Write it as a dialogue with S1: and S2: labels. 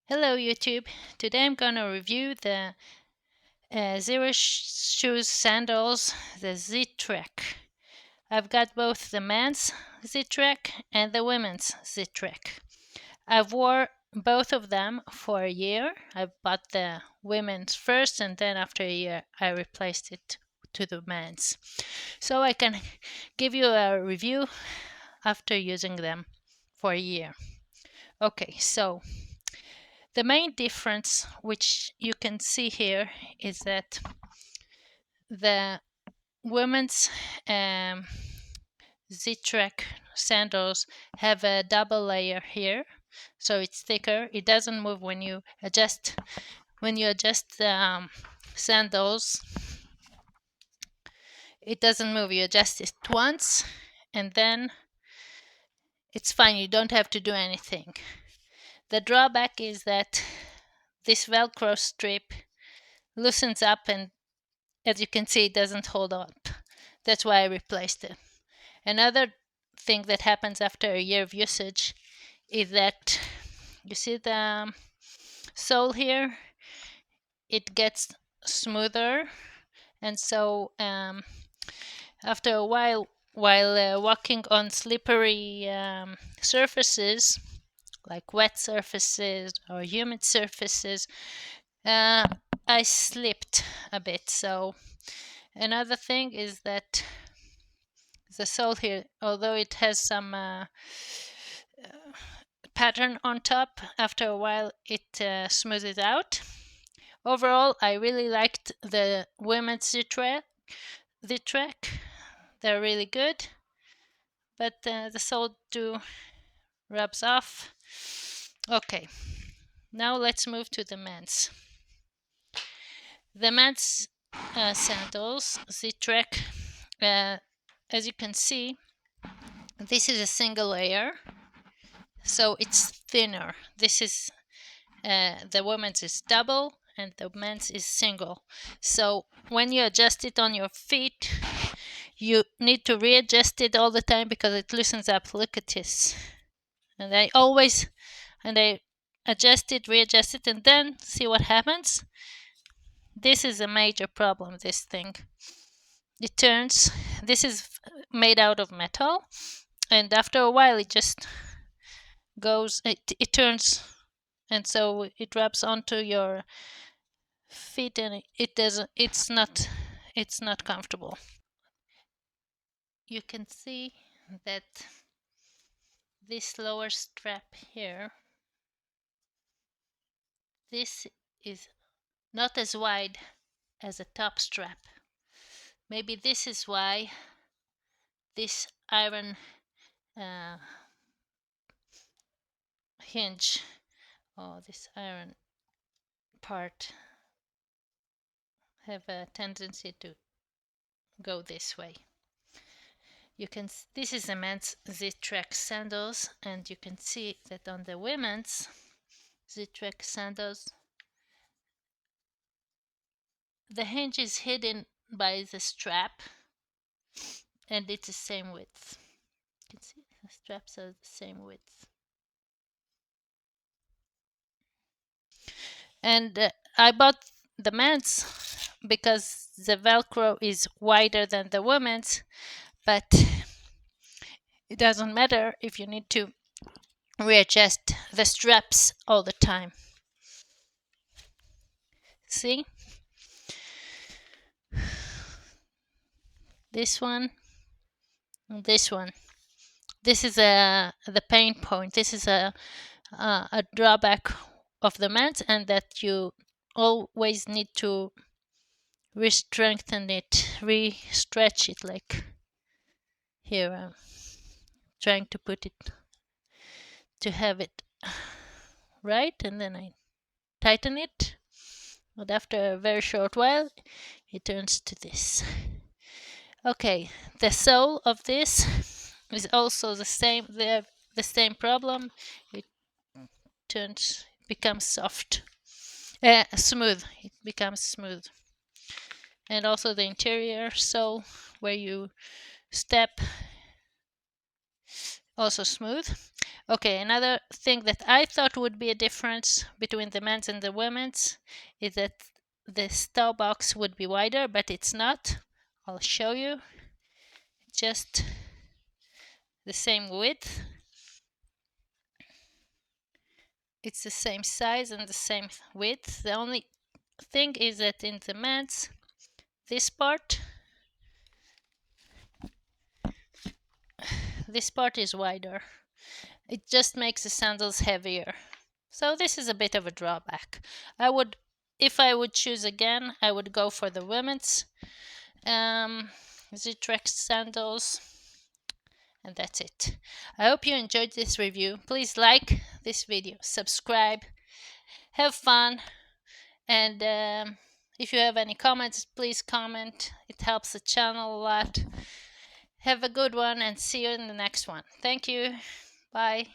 S1: Hello YouTube. Today I'm gonna review the Xero Shoes Sandals, the Z-Trek. I've got both the men's Z-Trek and the women's Z-Trek. I've wore both of them for a year. I bought the women's first, and then after a year I replaced it to the men's. So I can give you a review after using them for a year. Okay, so the main difference, which you can see here, is that the women's Z-Trek sandals have a double layer here, so it's thicker. It doesn't move when you adjust. When you adjust the sandals, it doesn't move. You adjust it once, and then it's fine. You don't have to do anything. The drawback is that this Velcro strip loosens up, and as you can see, it doesn't hold up. That's why I replaced it. Another thing that happens after a year of usage is that you see the sole here, it gets smoother, and so after a while walking on slippery surfaces like wet surfaces or humid surfaces, I slipped a bit. So another thing is that the sole here, although it has some pattern on top, after a while it smooths it out. Overall, I really liked the women's Z-Trek. They're really good, but the sole too rubs off. Okay, now let's move to the men's. The men's sandals, Z-Trek, as you can see, this is a single layer, so it's thinner. This is the women's is double and the men's is single. So when you adjust it on your feet, you need to readjust it all the time because it loosens up. Look at this. And I adjust it, readjust it, and then see what happens. This is a major problem, this thing. It turns, this is made out of metal, and after a while it just goes, it turns, and so it rubs onto your feet, and it doesn't, it's not comfortable. You can see that this lower strap here, this is not as wide as a top strap. Maybe this is why this iron hinge, or this iron part, have a tendency to go this way. You can, this is a men's Z-Trek sandals, and you can see that on the women's Z-Trek sandals, the hinge is hidden by the strap, and it's the same width. You can see the straps are the same width. And I bought the men's because the Velcro is wider than the women's, but it doesn't matter if you need to readjust the straps all the time. See? This one, and this one. This is the pain point. This is a drawback of the men's, and that you always need to re-strengthen it, re-stretch it, like here I'm trying to put it to have it right, and then I tighten it, but after a very short while it turns to this. Okay, the sole of this is also the same. They have the same problem. It becomes soft, smooth. It becomes smooth. And also the interior sole, where you step, also smooth. Okay, another thing that I thought would be a difference between the men's and the women's is that the toe box would be wider, but it's not. I'll show you. Just the same width. It's the same size and the same width. The only thing is that in the men's, this part is wider. It just makes the sandals heavier. So this is a bit of a drawback. If I would choose again, I would go for the women's Z-Trek sandals. And that's it. I hope you enjoyed this review. Please like this video, subscribe, have fun, and if you have any comments, please comment. It helps the channel a lot. Have a good one and see you in the next one. Thank you. Bye.